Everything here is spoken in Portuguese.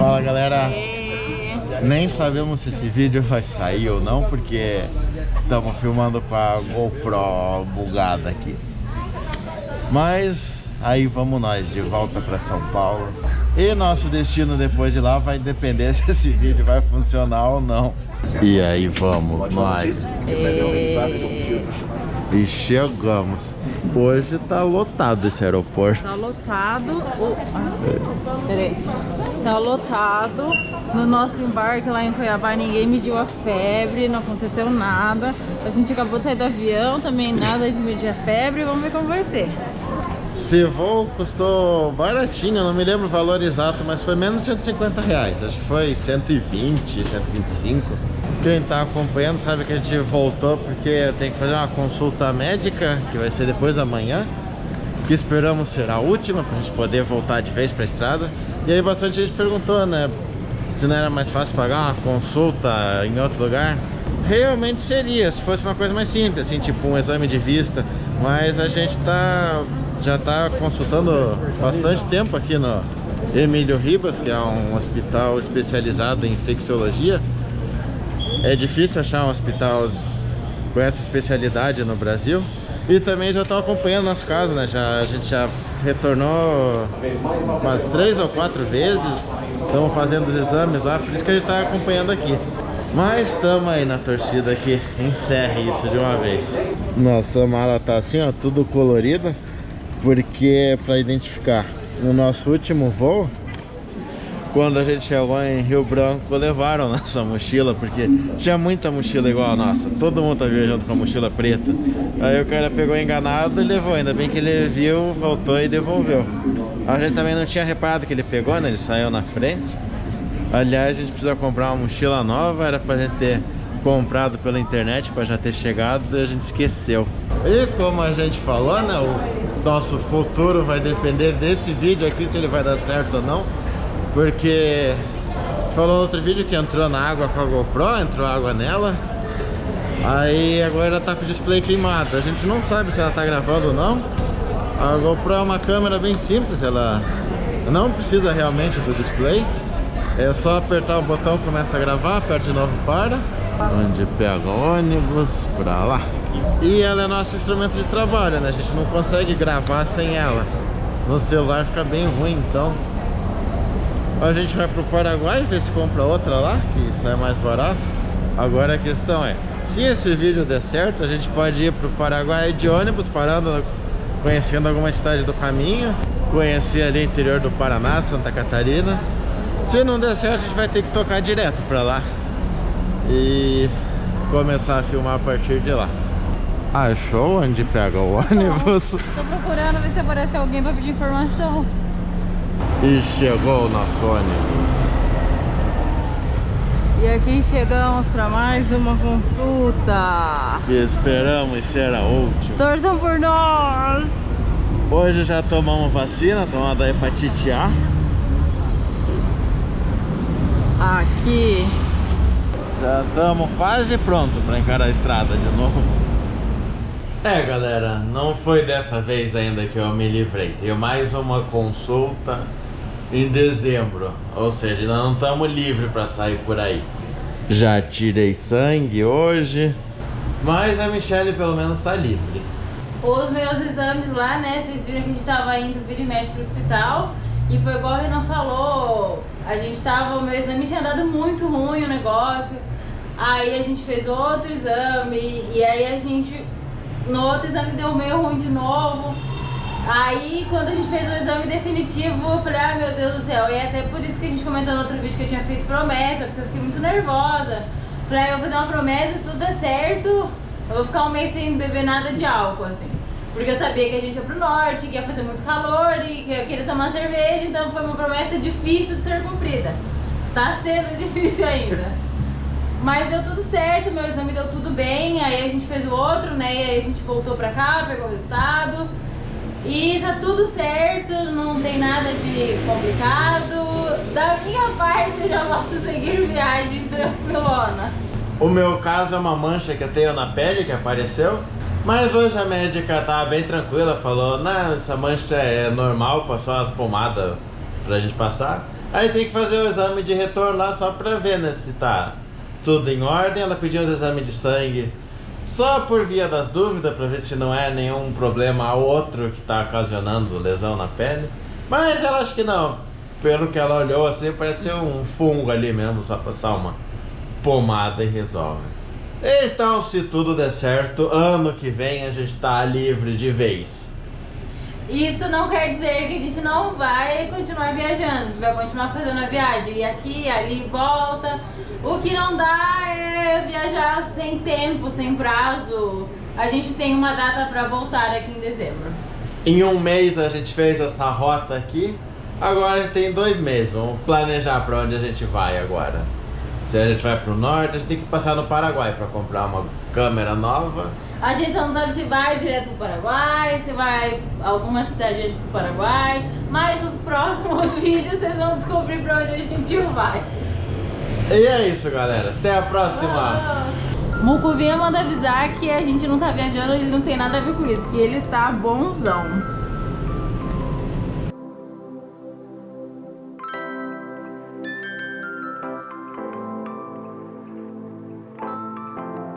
Fala, galera. Nem sabemos se esse vídeo vai sair ou não, porque estamos filmando com a GoPro bugada aqui. Mas aí vamos nós de volta para São Paulo. E nosso destino depois de lá vai depender se esse vídeo vai funcionar ou não. E aí vamos nós. E chegamos. Hoje tá lotado esse aeroporto. Tá lotado. Peraí. Tá lotado. No nosso embarque lá em Cuiabá, ninguém mediu a febre, não aconteceu nada. A gente acabou de sair do avião, também nada de medir a febre. Vamos ver como vai ser. Esse voo custou baratinho, eu não me lembro o valor exato, mas foi menos de 150 reais. Acho que foi 120, 125. Quem tá acompanhando sabe que a gente voltou porque tem que fazer uma consulta médica, que vai ser depois da manhã, que esperamos ser a última, pra gente poder voltar de vez pra estrada. E aí bastante gente perguntou, né, se não era mais fácil pagar uma consulta em outro lugar. Realmente seria, se fosse uma coisa mais simples, assim, tipo um exame de vista. Mas a gente já tá consultando bastante tempo aqui no Emílio Ribas, que é um hospital especializado em infecciologia. É difícil achar um hospital com essa especialidade no Brasil. E também já estão acompanhando nosso caso, né? A gente já retornou umas 3 ou 4 vezes. Estamos fazendo os exames lá, por isso que a gente está acompanhando aqui. Mas estamos aí na torcida que encerre isso de uma vez. Nossa mala tá assim, ó, tudo colorida, porque para identificar no nosso último voo, quando a gente chegou em Rio Branco, levaram nossa mochila, porque tinha muita mochila igual a nossa. Todo mundo tá viajando com a mochila preta. Aí o cara pegou enganado e levou. Ainda bem que ele viu, voltou e devolveu. A gente também não tinha reparado que ele pegou, né? Ele saiu na frente. Aliás, a gente precisa comprar uma mochila nova. Era pra gente ter comprado pela internet, pra já ter chegado, e a gente esqueceu. E como a gente falou, né? O nosso futuro vai depender desse vídeo aqui, se ele vai dar certo ou não. Porque falou no outro vídeo que entrou na água com a GoPro, entrou água nela. Aí agora tá com o display queimado. A gente não sabe se ela tá gravando ou não. A GoPro é uma câmera bem simples, ela não precisa realmente do display. É só apertar o botão, começa a gravar, aperta de novo, para. Onde pega o ônibus, pra lá. E ela é nosso instrumento de trabalho, né? A gente não consegue gravar sem ela. No celular fica bem ruim, então a gente vai pro Paraguai ver se compra outra lá, que isso é mais barato. Agora a questão é, se esse vídeo der certo, a gente pode ir pro Paraguai de ônibus, parando, conhecendo alguma cidade do caminho, conhecer ali o interior do Paraná, Santa Catarina. Se não der certo, a gente vai ter que tocar direto pra lá e começar a filmar a partir de lá. Achou onde pega o ônibus? Tô procurando ver se aparece alguém pra pedir informação. E chegou o nosso ônibus. E aqui chegamos para mais uma consulta. Que esperamos ser a última. Torçam por nós! Hoje já tomamos vacina, tomamos da hepatite A. Aqui. Já estamos quase prontos para encarar a estrada de novo. É, galera, não foi dessa vez ainda que eu me livrei. Tenho mais uma consulta em dezembro, ou seja, ainda não estamos livres para sair por aí. Já tirei sangue hoje, mas a Michelle pelo menos está livre. Os meus exames lá, né, vocês viram que a gente tava indo vira e mexe pro hospital. E foi igual o Renan falou, o meu exame tinha dado muito ruim o negócio. Aí a gente fez outro exame, e aí no outro exame deu meio ruim de novo. Aí quando a gente fez o exame definitivo, eu falei, ai meu Deus do céu. E até por isso que a gente comentou no outro vídeo que eu tinha feito promessa, porque eu fiquei muito nervosa. Falei, eu vou fazer uma promessa, se tudo der certo, eu vou ficar um mês sem beber nada de álcool, assim. Porque eu sabia que a gente ia pro norte, que ia fazer muito calor e que eu queria tomar cerveja. Então foi uma promessa difícil de ser cumprida. Está sendo difícil ainda. Mas deu tudo certo, meu exame deu tudo bem. Aí a gente fez o outro, né, e aí a gente voltou pra cá, pegou o resultado. E tá tudo certo, não tem nada de complicado. Da minha parte eu já posso seguir viagem tranquilona. O meu caso é uma mancha que eu tenho na pele que apareceu. Mas hoje a médica tava bem tranquila, falou, não, essa mancha é normal, passou umas pomadas pra gente passar. Aí tem que fazer o exame de retorno lá só pra ver, né, se tá tudo em ordem. Ela pediu uns exames de sangue só por via das dúvidas, pra ver se não é nenhum problema outro que tá ocasionando lesão na pele. Mas ela acha que não. Pelo que ela olhou assim, parece ser um fungo ali mesmo, só passar uma pomada e resolve. Então, se tudo der certo, ano que vem a gente tá livre de vez. Isso não quer dizer que a gente não vai continuar viajando, a gente vai continuar fazendo a viagem, e aqui, ali, volta. O que não dá é viajar sem tempo, sem prazo. A gente tem uma data para voltar aqui em dezembro. Em um mês a gente fez essa rota aqui, agora a gente tem 2 meses, vamos planejar para onde a gente vai agora. Se a gente vai pro norte, a gente tem que passar no Paraguai para comprar uma câmera nova. A gente só não sabe se vai direto pro Paraguai, se vai alguma cidade antes do Paraguai, mas nos próximos vídeos vocês vão descobrir pra onde a gente vai. E é isso, galera. Até a próxima. Mucuvinha manda avisar que a gente não tá viajando, ele não tem nada a ver com isso, que ele tá bonzão.